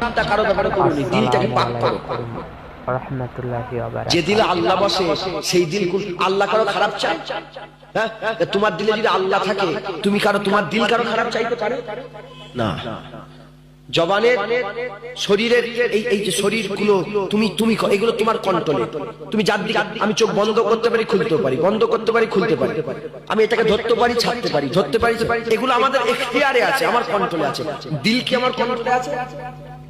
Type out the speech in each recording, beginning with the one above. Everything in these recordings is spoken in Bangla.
চিন্তা কারো ব্যাপারে করুন, দিলটাকে পাক করো। যে দিলে আল্লাহ বসে সেই দিল আল্লাহ কারো খারাপ চায়? হ্যাঁ, তোমার দিলে যদি আল্লাহ থাকে তুমি তোমার দিল কারো খারাপ চাইতে পারে না। জবানের, শরীরের এই যে শরীরগুলো তুমি এগুলো তোমার কন্ট্রোলে। তুমি যার দিকে, আমি চোখ বন্ধ করতে পারি খুলতে পারি, বন্ধ করতে পারি খুলতে পারি, আমি এটাকে ধরতে পারি ছাড়তে পারি, ধরতে পারি, এগুলো আমাদের এখতিয়ারে আছে, আমার কন্ট্রোলে আছে। দিল কি আমার কন্ট্রোলে আছে?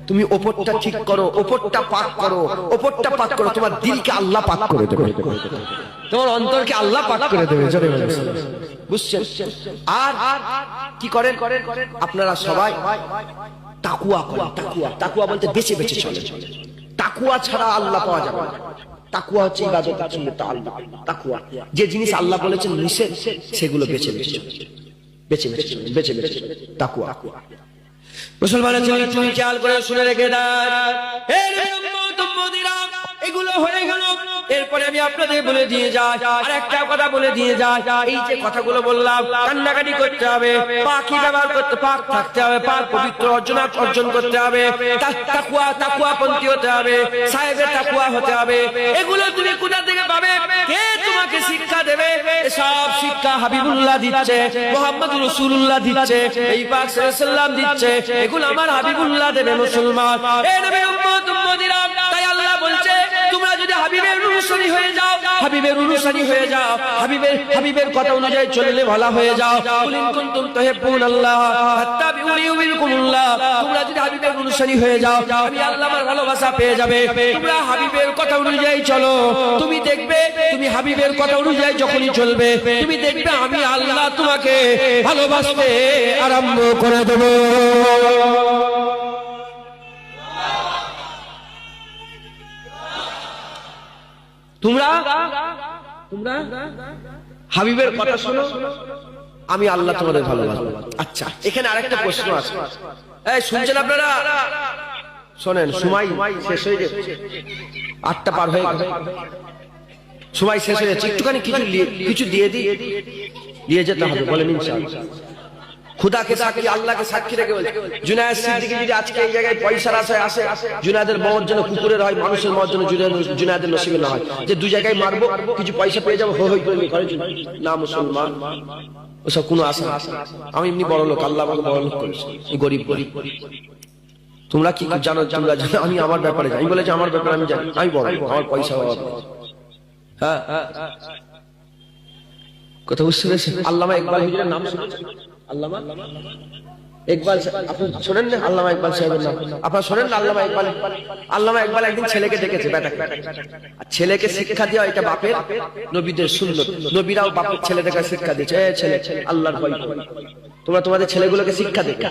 তুমি ওপরটা ঠিক করো, ওপরটা পাক করো, ওপরটা পাক করো, তোমার দিলকে আল্লাহ পাক করে দেবে, তোমার অন্তরকে আল্লাহ পাক করে দেবে। বুঝছেন? আর কি করেন আপনারা সবাই? তাকুয়া করেন। তাকুয়া বলতে বেঁচে বেঁচে চলে। তাকুয়া ছাড়া আল্লাহ পাওয়া যাবে না। তাকুয়া হচ্ছে ইবাদত, আল্লাহ তাকুয়া। যে জিনিস আল্লাহ বলেছেন নিষেধ, সেগুলো বেঁচে বেঁচে তাকুয়া। মুসলমানের ছেলে তুমি খেয়াল করে শুনে রেখে দাও, এগুলো হয়ে গেল। এরপরে আমি আপনাদের বলে দিয়ে যাই, আর একটা কথা বলে দিয়ে যাই, এই যে কথাগুলো বললাম, কান্নাকাটি করতে হবে, পাখি ব্যবহার করতে, পাক থাকতে হবে, পাক পবিত্র অর্জন করতে হবে, তাকুয়া পন্থী হতে হবে, সাহেবের তাকুয়া হতে হবে। এগুলো তুমি কোথা থেকে পাবে? কে তোমাকে শিক্ষা দেবে? সব শিক্ষা হাবিবুল্লাহ দিচ্ছে, মুহাম্মদ রাসূলুল্লাহ দিচ্ছে, এই পাক সাল্লাল্লাহু দিচ্ছে। এগুলো আমার হাবিবুল্লাহ দেবে। মুসলমান, এই নবী উম্মত উম্মতিরা, তাই আল্লাহ বলছে তোমরা যদি হাবিবের অনুসারী হয়ে যাও, হাবিবের কথা অনুযায়ী চললে ভালো হয়ে যাও। কুলিন কুনতুম তুহিব্বুনাল্লাহ ফাত্তাবিউনি ইউহিব্বুকুমুল্লাহ। তোমরা যদি হাবিবের অনুসারী হয়ে যাও, আমি আল্লাহ আমার ভালোবাসা পেয়ে যাবে। তোমরা হাবিবের কথা অনুযায়ী চলো, তুমি দেখবে, তুমি হাবিবের কথা অনুযায়ী যখনই চলবে, তুমি দেখবে আমি আল্লাহ তোমাকে ভালোবাসতে আরম্ভ করে দেব। তোমরা হাবিবের কথা শোনো, আমি আল্লাহ তোমাদের ভালোবাসবো। আচ্ছা, এখানে আরেকটা প্রশ্ন আছে, এই শুনছেন আপনারা? শোনেন, সময় শেষ হয়ে যাচ্ছে, 8টা পার হয়ে গেছে, সময় শেষ হয়ে যাচ্ছে। একটুখানি কিছু দিয়ে যেতে হবে, বলেন ইনশাআল্লাহ। খুদাকে সাক্ষী, আল্লাহকে সাক্ষী রেখে বলে, জুনায়েদ সিদ্দিকী যদি আজকে এই জায়গায় পয়সার আশায় আসে, জুনায়েদের মওত যেন কুকুরের হয়, মানুষের মওত যেন জুনায়েদের নসিবে না হয়, যে দুই জায়গায় মারবো, কিছু পয়সা পেয়ে যাবো, হই করে না। মুসলমান, ওসব কোনো আশা না। আমি এমনি বড় লোক, আল্লাহ আমাকে বড় লোক করেছে, গরিব। তোমরা কি জানো? তোমরা জানো আমি আমার ব্যাপারে জানি, আমি বলেছি আমার ব্যাপারে আমি জানি, আমি বড়, আমার পয়সা। হ্যাঁ, কথা বুঝতে পেরেছেন? আল্লামা ইকবাল হুজুরের নাম শুনেছেন? আল্লামা ইকবাল, আপনি শোনেন না আল্লামা ইকবাল সাহেবের নাম? আপনারা শোনেন না আল্লামা ইকবাল একদিন ছেলেকে ডেকেছে, ছেলেকে শিক্ষা দেওয়া এটা বাপের নবীদের সুন্নত। নবীরাও বাপের ছেলেদেরকে শিক্ষা দিয়েছে, ছেলে আল্লাহর ভয় করো। তোমরা তোমাদের ছেলেগুলোকে শিক্ষা দেবে,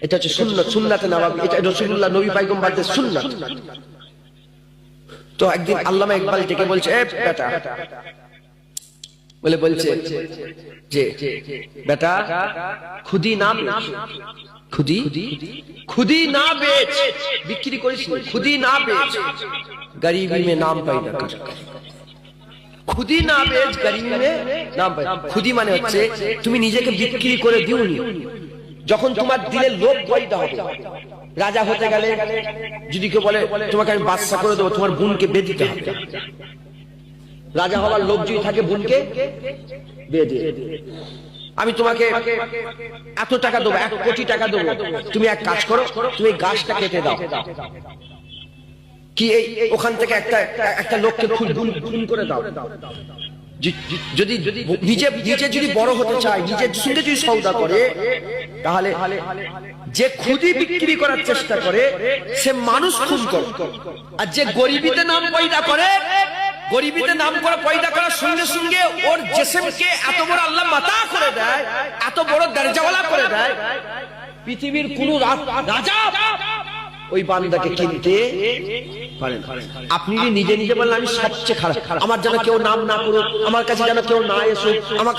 এটা হচ্ছে সুন্নত, সুন্নাতে নববী, এটা রাসূলুল্লাহ নবী পয়গম্বরদের সুন্নাত। তো একদিন আল্লামা ইকবাল ডেকে বলছে, বেটা, বলছে যে বেটা, খুদি না বেচ, বিক্রি করিস, খুদি না বেচ, গরিবি মে নাম পাইদা কর। খুদি না বেচ, গরিবি মে নাম পাইদা। খুদি মানে হচ্ছে তুমি নিজেকে বিক্রি করে দিওনি। যখন তোমার দিলে লোভ পয়দা হবে, রাজা হতে গেলে যদি কেউ বলে তোমাকে আমি বাদশা করে দেবো, তোমার বোনকে বিয়ে দিতে হবে। রাজা হওয়ার লোভ যদি থাকে, বোনকে বিয়ে দিয়ে, আমি তোমাকে এত টাকা দেবো, 1 কোটি টাকা দেবো, তুমি এক কাজ করো, তুমি গাছটা কেটে দাও। কি ওখান থেকে একটা লোককে খুন করে দাও। যদি নিজে যদি বড় হতে চায়, নিজের সঙ্গে যদি সওদা করে, তাহলে যে খুদি বিক্রি করার চেষ্টা করে সে মানুষ খুন করে। আর যে গরিবিতে নাম পয়দা করে, গরিবিতে নাম করে পয়দা করার সঙ্গে সঙ্গে ওর জিসমকে এত বড় আল্লাহ মাতা করে দেয়, এত বড় দরজাওয়ালা করে দেয়, পৃথিবীর কোন রাজা ওই বান্দাকে কিনতে পারে না। আপনি নিজে নিজে বললেন আমি সবচেয়ে খারাপ, আমার যেন কেউ নাম না করুক, আমার কাছে যেন কেউ না এসুক,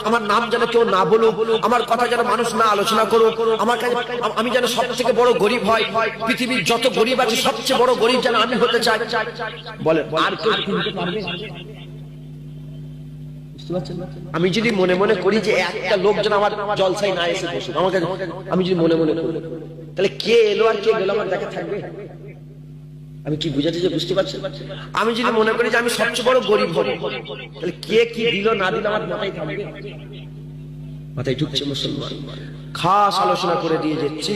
আমার নাম যেন কেউ না বলুক, আমার কথা যেন মানুষ না আলোচনা করুক, আমার কাছে আমি যেন সবথেকে বড় গরিব হয়, পৃথিবীর যত গরিব আছে সবচেয়ে বড় গরিব যেন আমি হতে চাই। বলে আর কেউ কিনতে পারবে? আমি যদি মনে মনে করি যে একটা লোক যেন আমার জলসায় না এসে বসে, আমাকে আমি যদি মনে মনে করি, তাহলে কে এলো আর কে গেল আমার দেখা থাকবে? আমি কি বুঝাতে যে বুঝতে পারছেন? আমি যদি মনে করি যে আমি সবচেয়ে বড় গরিব হব, তাহলে কে কি দিল না দিল আমার মাথায় থাকবে? মাথায় ঢুকছে মুসলমান। খাস আলোচনা করে দিয়ে যাচ্ছি,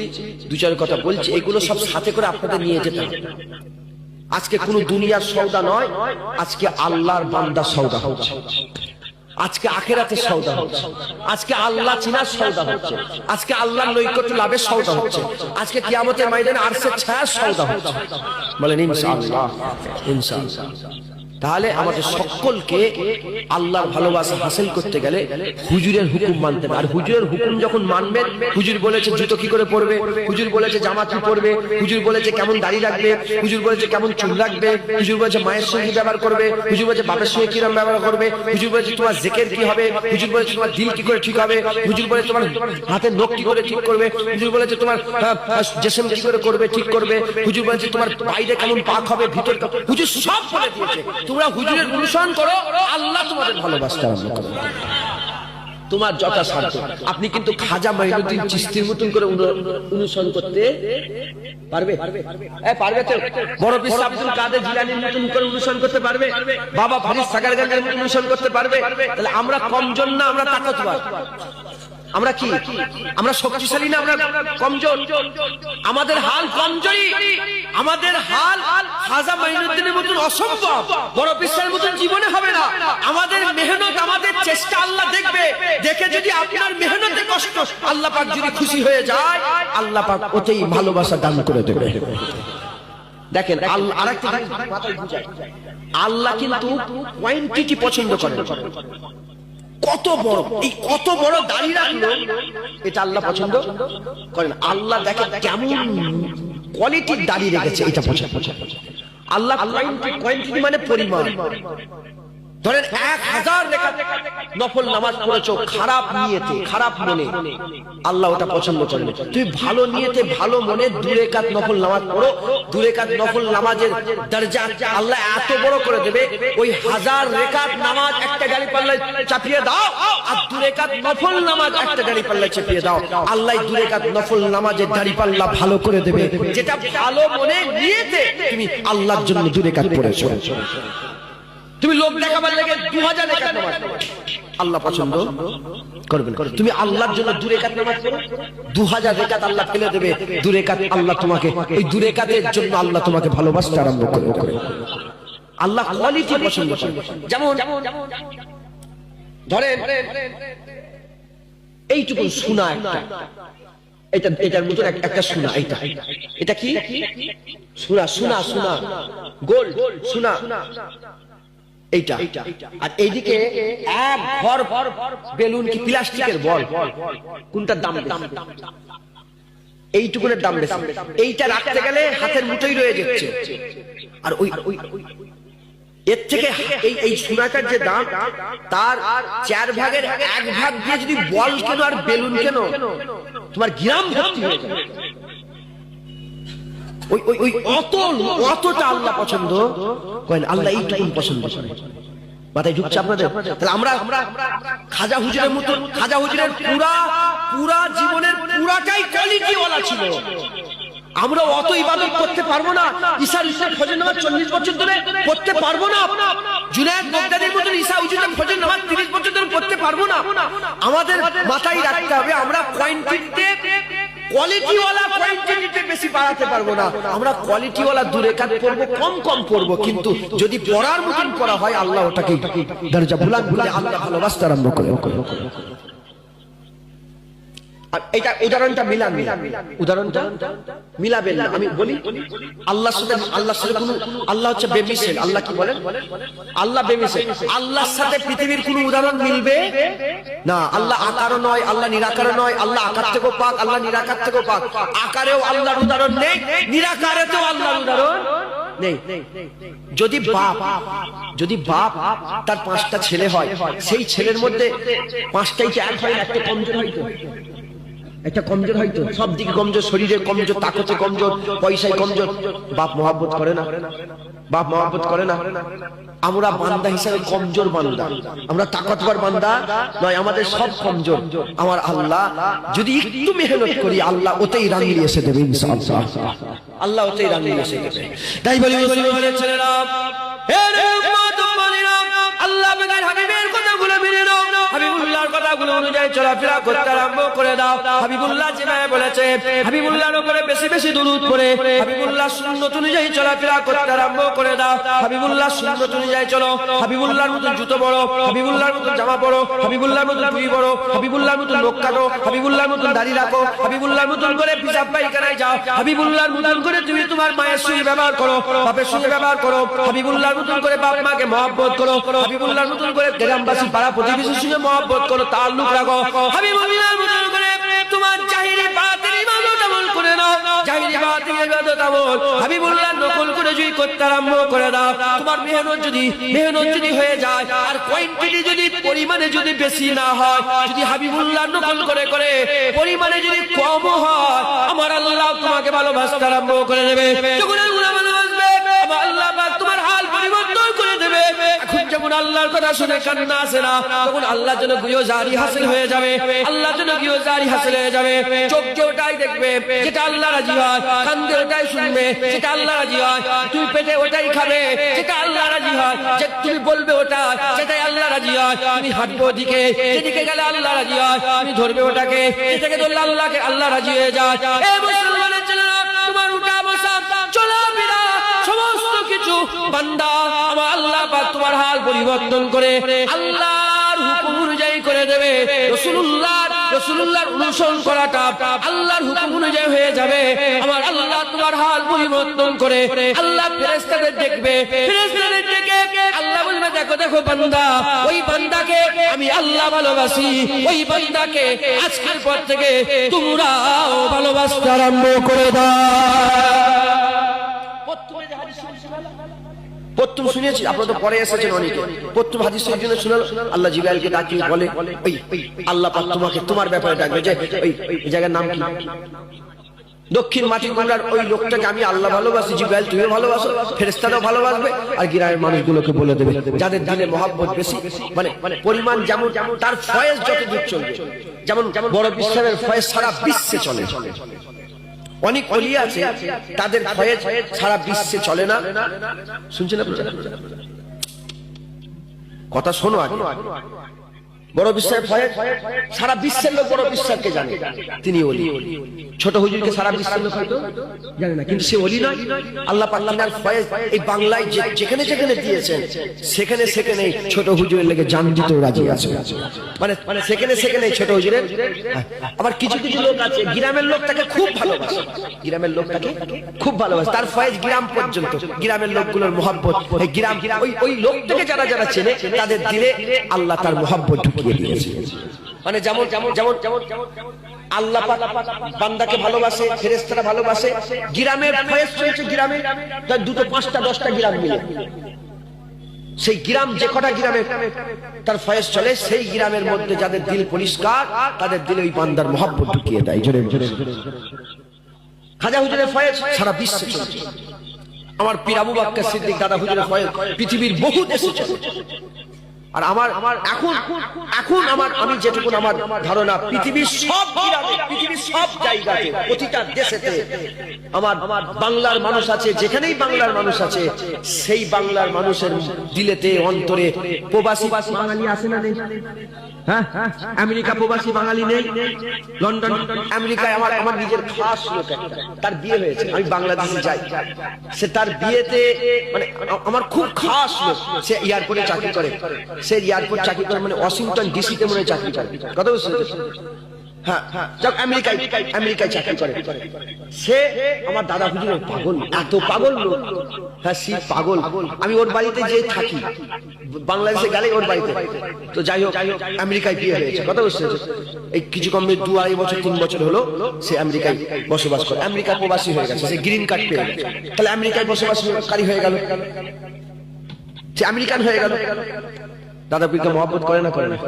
দু চার কথা বলছি, এগুলো সব সাথে করে আপনাদের নিয়ে যেতে হবে। আজকে কোনো দুনিয়ার সওদা নয়, আজকে আল্লাহর বান্দার সওদা হচ্ছে, আজকে আখিরাতের সওদা হচ্ছে, আজকে আল্লাহ চিনার সওদা হচ্ছে, আজকে আল্লাহর নৈকট্য লাভের সওদা হচ্ছে, আজকে কিয়ামতের ময়দানে আরশের ছায়ার সওদা হচ্ছে। বলেন ইনশাআল্লাহ, ইনশাআল্লাহ। তাহলে আমাদের সকলকে আল্লাহর ভালোবাসা হাসিল করতে গেলে হুজুরের হুকুম মানতে হবে। আর হুজুরের হুকুম যখন মানবেন, হুজুর বলেছে জুতো কি করে পরবে, হুজুর বলেছে জামা কি পরবে, হুজুর বলেছে কেমন দাড়ি রাখবে, হুজুর বলেছে কেমন চুল রাখবে, হুজুর বলেছে মায়ের সঙ্গে ব্যবহার করবে, হুজুর বলেছে বাপের সঙ্গে কিরম ব্যবহার করবে, হুজুর বলেছে তোমার জিকির কি হবে, হুজুর বলেছে তোমার দিল কি করে ঠিক হবে, হুজুর বলেছে তোমার হাতের নখ কি করে ঠিক করবে, হুজুর বলেছে তোমার জিসম কি করে করবে ঠিক করবে, হুজুর বলেছে তোমার বাইরে কেমন পাক হবে, ভিতর, হুজুর সব বলে দিয়েছে। তোমরা হুজুরের অনুসরণ করো, আল্লাহ তোমাদের ভালোবাসতে আরম্ভ করবে, তোমার যথাসাধ্য। আপনি কিন্তু খাজা মাইনুদ্দিন চিশতির মতন করে অনুসরণ করতে পারবে? পারবে তো? বড় পীর আব্দুল কাদের জিলানীর মতন করে অনুসরণ করতে পারবে? বাবা ফরিদ সাগারগানের মতন অনুসরণ করতে পারবে? তাহলে আমরা কমজন না, আমরা তাকতওয়ার। আমরা কি? আমরা শক্তিশালী না, আমরা কমজোর? আমাদের হাল কমজোরি, আমাদের হাল খাজা মাইনুদ্দিনের মতন অসম্ভব, বড় পীরের মতন জীবনে হবে না। আমাদের মেহনত, আমাদের চেষ্টা আল্লাহ দেখবে, দেখে যদি আপনার মেহনতে কষ্ট, আল্লাহ পাক যদি খুশি হয়ে যায়, আল্লাহ পাক ওতেই ভালোবাসা দান করে দেবে। দেখেন আরেকটা মাথায় বুঝাই, আল্লাহ কিন্তু কোয়ান্টিটি পছন্দ করে। কত বড়, এই কত বড় দাড়ি রাখলো, এটা আল্লাহ পছন্দ করেন। আল্লাহ দেখে কেমন কোয়ালিটির দাড়ি রেখেছে, এটা পছন্দ। আল্লাহ কোয়ান্টিটি মানে পরিমাণ। ধরেন 1000 রাকাত নফল নামাজ পড়েছো খারাপ নিয়তে, খারাপ মনে, আল্লাহ ওটা পছন্দ করেন। তুমি ভালো নিয়তে, ভালো মনে 2 রাকাত নফল নামাজ পড়ো, 2 রাকাত নফল নামাজের দরজা আল্লাহ এত বড় করে দেবে, ওই 1000 রাকাত নামাজ একটা গাড়ি পাল্লায় চাপিয়ে দাও, আর 2 রাকাত নফল নামাজ একটা গাড়ি পাল্লায় চাপিয়ে দাও, আল্লাহ 2 রাকাত নফল নামাজের দাড়ি পাল্লা ভালো করে দেবে, যেটা ভালো মনে নিয়তে তুমি আল্লাহর জন্য 2 রাকাত পড়েছো। তুমি লোক দেখাবার লাগে 2000 রাকাত নামাজ পড়ো, আল্লাহ পছন্দ করবেন। তুমি আল্লাহর জন্য 2 রাকাত নামাজ পড়ো, 2000 রাকাত আল্লাহ ফেলে দেবে, 2 রাকাত আল্লাহ তোমাকে, এই 2 রাকাতের জন্য আল্লাহ তোমাকে ভালোবাসতে আরম্ভ করবে। আল্লাহ কোয়ালিটি পছন্দ করে। যেমন ধরেন এইটুকু সোনা, একটা এটার মতো একটা সোনা, এটা কি সোনা? সোনা, সোনা, গোল্ড, সোনা এইটা। আর এইদিকে এক ভর বেলুন কি প্লাস্টিকের বল, কোনটার দাম? এইটুকুনের দাম বেশি। এইটা রাখতে গেলে হাতের মুঠোই রয়ে যাচ্ছে। আর ওই এর থেকে এই সোনাটার যে দাম, তার 4 ভাগের 1 ভাগ দিয়ে যদি বল কেন আর বেলুন কেন, তোমার গ্রাম ভর্তি হয়ে যাবে। ওই অতটা আল্লাহ পছন্দ করেন, আল্লাহ এইটুকু পছন্দ করেন। মাথায় ঢুকছে আপনাদের? তাহলে আমরা খাজা হুজুরের মতো, খাজা হুজুরের পুরা জীবনের পুরাটাই কোয়ালিটিওয়ালা ছিল। আমরা অত ইবাদত করতে পারবো না, ঈশা ফজর নামাজ 40 বছর ধরে পড়তে পারবো না, জুনায়েদ বাগদাদির মতো ঈশা হুজুরের ফজর নামাজ 30 বছর ধরে পড়তে পারবো না। আমাদের মাথায় রাখতে হবে, আমরা কোয়ান্টিটিতে কোয়ালিটিওয়ালা কোয়ান্টিটিতে বেশি বাড়াতে পারবো না। আমরা কোয়ালিটিওয়ালা 2 রাকাত পড়বো, কম পড়বো, কিন্তু যদি পড়ার মতন পড়া হয়, আল্লাহ ওটাকে দরজা বুলান বলে আল্লাহ ভালোবাসতে আরম্ভ করে। এটা উদাহরণটা উদাহরণটা মিলাবেন না। আমি বলি আল্লাহর সাথে কোনো, আল্লাহ হচ্ছে বেমিসাল। আল্লাহ কি বলেন? আল্লাহ বেমিসাল। আল্লাহর সাথে পৃথিবীর কোনো উদাহরণ মিলবে না। আল্লাহ আকারও নয়, আল্লাহ নিরাকারও নয়, আল্লাহ আকার থেকেও পাক, আল্লাহ নিরাকার থেকেও পাক। আকারেও আল্লাহর উদাহরণ নেই, নিরাকারেতেও আল্লাহর উদাহরণ নেই। যদি বাপ তার 5টা ছেলে হয়, সেই ছেলের মধ্যে 5টাই এক হয়, একটা কমজোর হয়, তো একটা কমজোর হয়তো, সব দিকে কমজোর, শরীরে কমজোর, তাকতে কমজোর, পয়সায় কমজোর, বাপ মহব্বত করে না, বাপ মহব্বত করে না। আমরা বান্দা হিসাবে কমজোর বান্দা, আমরা তাকতবর বান্দা নয়, আমাদের সব কমজোর। আমার আল্লাহ যদি একটু মেহনত করি, আল্লাহ ওতেই রাঙিয়ে এসে দেবে ইনশাআল্লাহ, আল্লাহ ওতেই রাঙিয়ে এসে দেবে। তাই বলি মুসলমানের ছেলেরা, হে রে উম্মত উম্মতিরা, আল্লাহ বেগার হাবিবের কথাগুলো মেনে নাও, হাবিবুল্লাহর কথাগুলো অনুযায়ী চলাফেরা করতে আরম্ভ করে দাও। হাবিবুল্লাহ যেভাবে বলেছে, হাবিবুল্লাহর উপরে বেশি বেশি দুরূদ পড়ে হাবিবুল্লাহ সুন্নাত অনুযায়ী চলাফেরা করতে আরম্ভ করে দাও। হাবিবুল্লাহ সুন্নাত অনুযায়ী চলো, হাবিবুল্লাহর মতন জুতো পরো, হাবিবুল্লাহর মতন জামা পরো, হাবিবুল্লাহর মতন টুপি পরো, হাবিবুল্লাহর মতন নখ কাটো, হাবিবুল্লাহর মতন দাড়ি রাখো, হাবিবুল্লাহর মতন করে পিশাব পায়খানায় যাও, হাবিবুল্লাহর মতন করে তুমি তোমার মায়ের সঙ্গে ব্যবহার করো, বাপের সঙ্গে ব্যবহার করো, হাবিবুল্লাহর মতন করে বাপ মাকে মহব্বত করো, হাবিবুল্লাহর মতন করে গ্রামবাসী পাড়া প্রতিবেশীর সঙ্গে মহব্বত করো, তাল্লুক রাখো, হাবিবুল্লাহর মতন করে তোমার জাহিরি বাতিল ইবাদত আমল করে নাও, জাহিরি বাতিল ইবাদত আমল হাবিবুল্লাহ নকল করে যদি করতে আরম্ভ করে দাও, তোমার মেহনত যদি হয়ে যায়, আর কোয়ান্টিটি যদি পরিমাণে যদি বেশি না হয়, যদি হাবিবুল্লাহ নকল করে করে পরিমাণে যদি কম হয়, আমার আল্লাহ তোমাকে ভালোবাসতে আরম্ভ করে দেবে। যখন আল্লাহ ভালোবাসবে, আমার আল্লাহ পাক তোমার হাল পরিবর্তন করে দেবে। এখন যেমন আল্লাহর কথা শুনে কান্না আসে না, তখন আল্লাহর জন্য গুয়ো জারি হাসিল হয়ে যাবে, আল্লাহর জন্য গুয়ো জারি হাসিল হয়ে যাবে। চোখকে ওটাই দেখবে যেটা আল্লাহ রাজি হয়, কান্দে ওটাই শুনবে যেটা আল্লাহ রাজি হয়, তুমি পেটে ওটাই খাবে যেটা আল্লাহ রাজি হয়, যে তুমি বলবে ওটা যেটাই আল্লাহ রাজি হয়, তুমি হাঁটবে ওদিকে যেদিকে গেলে আল্লাহ রাজি হয়, তুমি ধরবে ওটাকে যেটাকে ধরলে আল্লাহ রাজি হয়ে যায়। এ মুসলমানের ছেলেরা, তোমার উঠা বসা চলাফেরা সমস্ত কিছু বান্দা আমার আল্লাহ পাক তোমার হাল পরিবর্তন করে আল্লাহর হুকুম অনুযায়ী করে দেবে। রাসূলুল্লাহর অনুসরণ করাটা আল্লাহর হুকুম অনুযায়ী হয়ে যাবে। আমার আল্লাহ তোমার হাল পরিবর্তন করে আল্লাহ ফেরেশতাদের দেখবে, ফেরেশতাদের ডেকে আল্লাহ বলবে, দেখো দেখো বান্দা, ওই বান্দাকে আমি আল্লাহ ভালোবাসি, ওই বান্দাকে আজকের পর থেকে তোমরাও ভালোবাসতে আরম্ভ করে দাও। প্রথম শুনেছি, আপনারা তো পরে এসেছেন অনেকে, প্রথম হাদিস শরীফে শুনল আল্লাহ জিবরাইলকে ডাকিয়ে বলে, ওই আল্লাহ পাক তোমাকে তোমার ব্যাপারে ডাকবে, যে এই জায়গার নাম কি, দক্ষিণ মাটি গোলার ওই লোকটাকে আমি আল্লাহ ভালোবাসি, জিবরাইল তুমিও ভালোবাসো, ফেরেশতারাও ভালোবাসবে, আর গ্রামের মানুষগুলোকে বলে দেবে যাদের দিলে মহব্বত বেশি, মানে পরিমাণ যেমন তার ফয়েজ যত দূর চলবে, যেমন বড় বিশ্বের ফয়েজ সারা বিশ্বে চলে। অনেক ওলি আছে তাদের ফয়েজ সারা বিশ্বে চলে না, শুনছেন আপনারা? কথা শোনো আগে। বড় বিশ্বের ফয়েজ সারা বিশ্বের লোক বড় বিশ্বাসকে জানে, তিনি ওলি। ছোট হুজুরকে সারা বিশ্বের লোক হয়তো জানে না, কিন্তু সে ওলি নয়। আল্লাহ পাক তার ফয়েজ এই বাংলায় যেখানে যেখানে দিয়েছেন, সেখানে সেখানে ছোট হুজুরের লেগে জান দিতে রাজি আছে, মানে সেখানে সেখানে ছোট হুজুরের। আবার কিছু কিছু লোক আছে গ্রামের লোক তাকে খুব ভালোবাসে, গ্রামের লোক তাকে খুব ভালোবাসে, তার ফয়েজ গ্রাম পর্যন্ত, গ্রামের লোকগুলোর মহব্বত এই গ্রাম, ওই লোকটাকে যারা যারা চেনে তাদের দিলে আল্লাহ তার মহব্বত ঢুকিয়ে দিয়েছে। মানে যেমন যেমন যেমন যেমন আল্লাহ পাক বান্দাকে ভালোবাসে, ফেরেশতারা ভালোবাসে, গ্রামের ফয়েজ চলছে, গ্রামে দুটো পাঁচটা 10টা গ্রাম মিলে, সেই গ্রাম যে কটা গ্রামে তার ফয়েজ চলে, সেই গ্রামের মধ্যে যাদের দিল পরিষ্কার তাদের দিলে ওই বান্দার মহব্বত ঢুকিয়ে দেয়। জোরে জোরে খাজা হুজুরের ফয়েজ সারা বিশ্বে চলছে। আমার পীর আবু বকর সিদ্দিক দাদা হুজুরের ফয়েজ পৃথিবীর বহু দেশে চলছে। আর আমার এখন আমি যেটুকু আমার ধারণা, পৃথিবীর সব গ্রামে, পৃথিবীর সব জায়গাতে, প্রতিটা দেশেতে আমার বাংলার মানুষ আছে, যেখানেই বাংলার মানুষ আছে, সেই বাংলার মানুষের দিলেতে অন্তরে প্রবাসী বাঙালি আছে না নেই? হ্যাঁ, আমেরিকা প্রবাসী বাঙালি নেই? লন্ডন আমেরিকায় আমার নিজের খাস লোক একটা, তার বিয়ে হয়েছে, আমি বাংলাদেশে যাই, সে তার বিয়েতে মানে আমার খুব খাস লোক, সে এয়ারপোর্টে চাকরি করে, সে এয়ারপোর্ট চাকরি করে, মানে ওয়াশিংটন ডিসিতে মনে চাকরি করে, কথা বুঝতে? হ্যাঁ, আমেরিকায় চাকরি করে। সে আমার দাদা হুজুরের পাগল, এত পাগল লোক, হ্যাঁ সে পাগল। আমি ওর বাড়িতে যে থাকি, বাংলাদেশে গেলে ওর বাড়িতে, তো যাই হোক আমেরিকায় বিয়ে হয়েছে, কথা বুঝতে? এই কিছু কম 2-2.5 বছর 3 বছর হলো সে আমেরিকায় বসবাস করে, আমেরিকা প্রবাসী হয়ে গেছে, সে গ্রিন কার্ড পেয়ে গেছে, তাহলে আমেরিকায় বসবাসকারী হয়ে গেল, সে আমেরিকান হয়ে গেল। দাদা পীরকে মহব্বত করে না? করে না?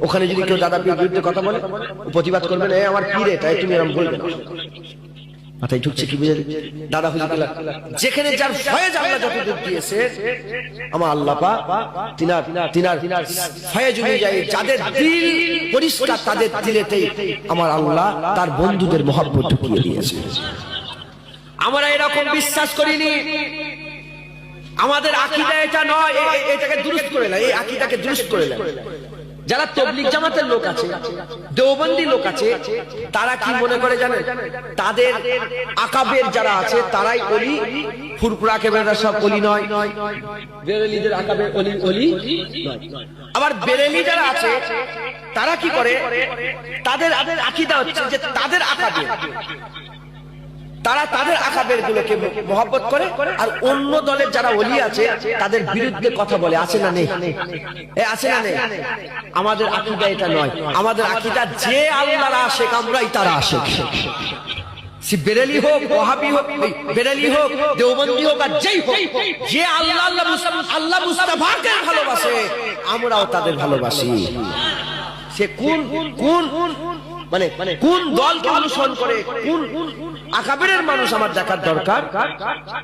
ওখানে যদি কেউ দাদা পীরের বিরুদ্ধে কথা বলে প্রতিবাদ করবেন, আমার পীর এটা, তুমি এরকম বলবে না। মাথায় ঢুকছে কি বুঝে? দাদা হুজুর যেখানে যার ফয়েজ আল্লাহ যতদূর দিয়েছে, আমার আল্লাহ পাক তিনার ফয়েজ অনুযায়ী যাদের দিল পরিষ্কার তাদের দিলেতেই আমার আল্লাহ তার বন্ধুদের মহব্বত ঢুকিয়ে দিয়েছে। আমরা এরকম বিশ্বাস করিনি, আমাদের আকীদা এটা নয়, এটাকে দুরুস্ত করে না, এই আকীদাকে দুরুস্ত করে না। যারা তাবলীগ জামাতের লোক আছে, দেওবন্দি লোক আছে, তারা কি মনে করে জানেন? তাদের আকাবের যারা আছে তারাই ওলি, ফুরফুরা আকাবেররা সব ওলি নয়। বেরেলিদের আকাবের ওলি নয়। আবার বেরেলি যারা আছে তারা কি করে? তাদের আকীদা হচ্ছে যে তাদের আকাবের, তারা তাদের আকাবের গুলোকে মহব্বত করে, আর অন্য দলের যারা ওলি আছে তাদের বিরুদ্ধে কথা বলে। আছে না নেই? আছে না নেই? আমাদের আকীদা এটা নয়। আমাদের আকীদা যে আল্লাহর আশিক আমরাই তার আশিক। সে বেরেলি হোক, ওয়াহাবি হোক, বেরেলি হোক, দেওবন্দি হোক, আর যেই হোক, যে আল্লাহ মুস্তাফাকে ভালোবাসে আমরাও তাদের ভালোবাসি। সে কোন কোন দলকে অনুসরণ করে, কোন আকাবেরের মানুষ আমার দেখার দরকার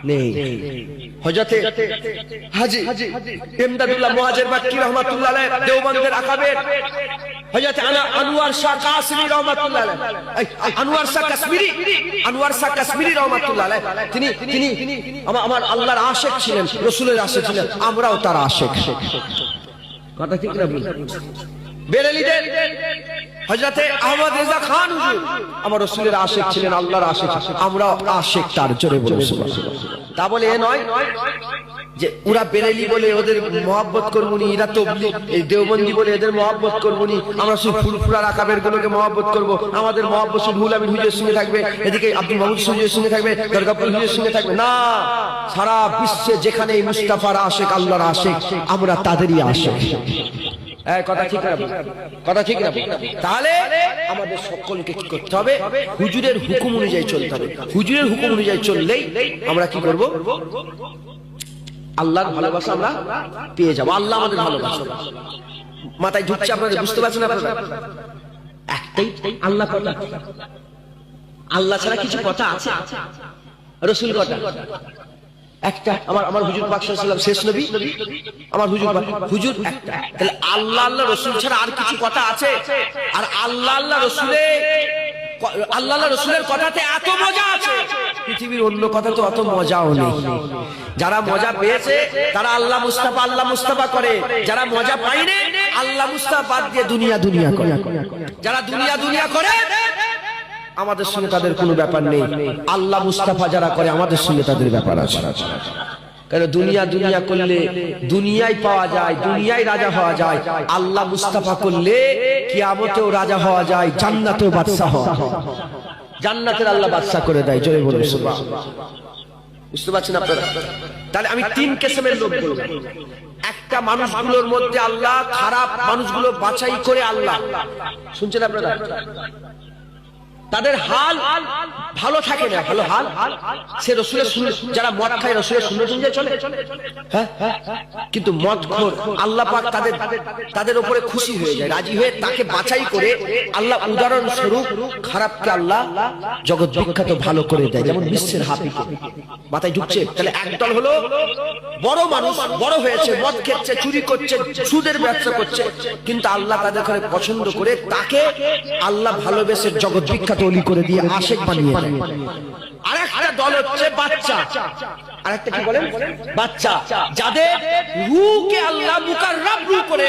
নেই। হযরতে হাজী ইমদাদুল্লাহ মুহাজির মাক্কি রাহমাতুল্লাহ আলাইহি দেওবন্দের আকাবের, হযরতে আনোয়ার শাহ কাসিমি রাহমাতুল্লাহ আলাইহি, আনোয়ার শাহ কাশ্মীরি রাহমাতুল্লাহ আলাইহি, তিনি আমার আল্লাহর আশিক ছিলেন, রাসূলের আশিক ছিলেন, আমরাও তার আশিক। কথা ঠিক না ভুল? বেরেলিদের হযরতে আহমদ রেজা খান হুজুর আমার রাসূলের আশিক ছিলেন, আল্লাহর আশিক, আমরাও আশিক তার। জোরে বলুন সুবহানাল্লাহ। তা বলে এ নয় যে ওরা বেরেলি বলে ওদের মহব্বত করবনি, এরা তাবলীগ এই দেওবন্দি বলে এদের মহব্বত করবনি, আমরা শুধু ফুরফুরার আকাবের গুলোকে মহব্বত করব। আমাদের মহব্বত শুধু রুহুল আমিন হুজুরের সঙ্গে থাকবে, এদিকে আব্দুল মাহমুদ হুজুরের সঙ্গে থাকবে, দরগাপুর হুজুরের সঙ্গে থাকবে না। সারা বিশ্বে যেখানে এই মুস্তাফার আশিক, আল্লাহর আশিক, আমরা তাদেরই আশিক। কথা ঠিক না? কথা ঠিক না? তাহলে আমাদের সকলকে কি করতে হবে? হুজুরের হুকুম অনুযায়ী চলতে হবে। হুজুরের হুকুম অনুযায়ী চললেই আমরা কি করব? আল্লাহর ভালোবাসা আমরা পেয়ে যাবো। আল্লাহ আমাদের ভালোবাসা মাথায় ঢুকছে, আপনাদের বুঝতে পারছেন? আপনারা একটাই আল্লাহ কথা, আল্লাহ ছাড়া কিছু কথা আছে? রাসূল কথা একটা, আমার হুজুর পাক সাল্লাল্লাহু আলাইহি ওয়াসাল্লাম শেষ নবী, আমার হুজুর একটা। তাহলে আল্লাহ আল্লাহ রাসূল ছাড়া আর কিছু কথা আছে? আর আল্লাহ আল্লাহ রাসূলের কথাতে এত মজা আছে, পৃথিবীর অন্য কথা তো অত মজাও নেই। যারা মজা পেয়েছে তারা আল্লাহ মুস্তাফা করে, যারা মজা পায়নি আল্লাহ মুস্তাফা বাদ দিয়ে দুনিয়া করে। যারা দুনিয়া করে আমাদের সঙ্গে তাদের কোনো ব্যাপার নেই। আল্লাহ মুস্তাফা যারা করে আমাদের সঙ্গে তাদের ব্যাপার আছে। কারণ দুনিয়া করলে দুনিয়ায় পাওয়া যায়, দুনিয়ায় রাজা হওয়া যায়। আল্লাহ মুস্তাফা করলে কিয়ামতেও রাজা হওয়া যায়, জান্নাতেও বাদশা হওয়া যায়। জান্নাতের আল্লাহ বাদশা করে দেয়। জোরে বলুন সুবহানাল্লাহ। বুঝতে পারছেন আপনারা? তাহলে আমি তিন কিসমের লোক বলবো। একটা, মানুষগুলোর মধ্যে আল্লাহ খারাপ মানুষগুলো বাছাই করে আল্লাহ, শুনছেন আপনারা? তাদের হাল ভালো থাকে না, ভালো হাল সে রাসূলের সুন্নাত, যারা মদ খায় রাসূলের সুন্নাত অনুযায়ী চলে, কিন্তু মদখোর আল্লাহ পাক তাদের উপরে খুশি হয়ে যায়, রাজি হয়ে তাকে বাছাই করে আল্লাহ উদাহরণ স্বরূপ খারাপকে আল্লাহ জগৎ বিখ্যাত ভালো করে দেয়, যেমন বিশ্বের হাফিকে। মাথায় ঢুকছে? তাহলে একদল হলো বড় মানুষ, বড় হয়েছে, মদ খেচ্ছে, চুরি করছে, সুদের ব্যবসা করছে, কিন্তু আল্লাহ তাদের ঘরে পছন্দ করে তাকে আল্লাহ ভালোবেসে জগৎ বিখ্যাত ওলি করে দিয়ে আশিক বানিয়ে দেয়। আরেকটা দল হচ্ছে বাচ্চা, আরেকটা কি বলেন? বাচ্চা, যাদের রূহকে আল্লাহ মুকাররব রূহ করে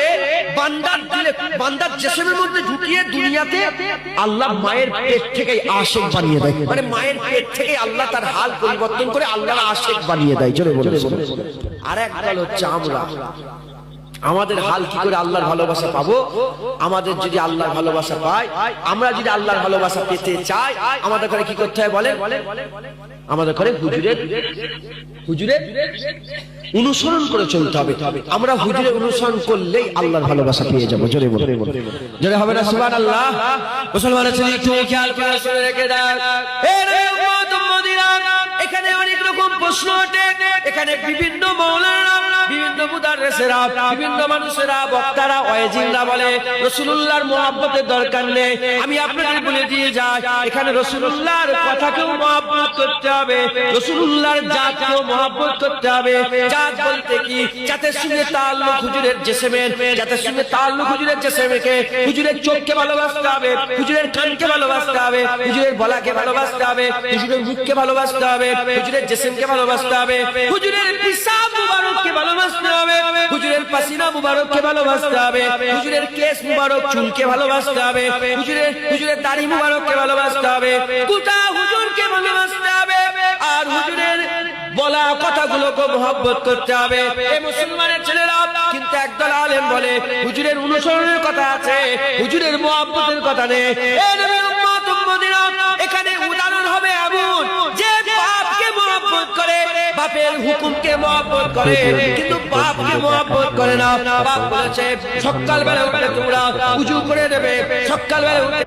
বান্দার জিসমের মধ্যে ঢুকিয়ে দুনিয়াতে আল্লাহ মায়ের পেট থেকে আশিক বানিয়ে দেয়। মানে মায়ের পেট থেকে আল্লাহ তার হাল পরিবর্তন করে আল্লাহর আশিক বানিয়ে দেয়। জোরে বলুন। আরেক দল হচ্ছে আমরা। আমাদের হাল কি করে আল্লাহর ভালোবাসা পাবো? আমাদের যদি আল্লাহর ভালোবাসা পাই, আমরা যদি আল্লাহর ভালোবাসা পেতে চাই, আমাদের করে কি করতে হয় বলেন? আমাদের করে হুজুরের অনুসরণ করে চলতে হবে। আমরা হুজুরের অনুসরণ করলেই আল্লাহর ভালোবাসা পেয়ে যাবো। জোরে বলুন। জোরে হবে না সুবহানাল্লাহ? মুসলমানের ছেলে একটু খেয়াল করে শুনে রেখে দাও, এখানে অনেক রকম প্রশ্ন ওঠে এখানে বিভিন্ন মাওলানা বিভিন্ন মুদাররিসেরা বিভিন্ন মানুষেরা বক্তারা ওয়াজিনরা বলে রাসূলুল্লাহর মুহাব্বতের দরকার নেই আমি আপনাদের বলে দিয়ে যাই এখানে রাসূলুল্লাহর কথাকেও মুহাব্বত করতে হবে রাসূলুল্লাহর জাতকেও মুহাব্বত করতে হবে জাত বলতে কি জাতের সঙ্গে তাআল্লুক হুজুরের জিসমের জাতের সঙ্গে তাআল্লুক হুজুরের জিসমেকে হুজুরের চোখকে ভালোবাসতে হবে হুজুরের কানকে ভালোবাসতে হবে হুজুরের গলাকে ভালোবাসতে হবে হুজুরের মুখকে ভালোবাসতে হবে হুজুরের জিসমকে ভালোবাসতে হবে হুজুরের পিসাব মুবারককে ভালোবাসতে হবে হুজুরের পাসিনা মুবারককে ভালোবাসতে হবে হুজুরের কেশ মুবারক চুলকে ভালোবাসতে হবে হুজুরের দাড়ি মুবারককে ভালোবাসতে হবে গোটা হুজুরকে ভালোবাসতে হবে আর হুজুরের বলা কথাগুলোকে মহব্বত করতে হবে এই মুসলমানের ছেলেরা কিন্তু একদল আলেম বলে হুজুরের অনুসরণের কথা আছে হুজুরের মহব্বতের কথা নেই এই নবীর উম্মত উম্মতিরা এখানে উদাহরণ হবে এমন যে বাপকে মহব্বত করে বাপের হুকুমকে মহব্বত করে কিন্তু বাপকে মহব্বত করে না বাপ বলেছে সকালবেলা উঠে তোমরা উজু করে দেবে সকালবেলা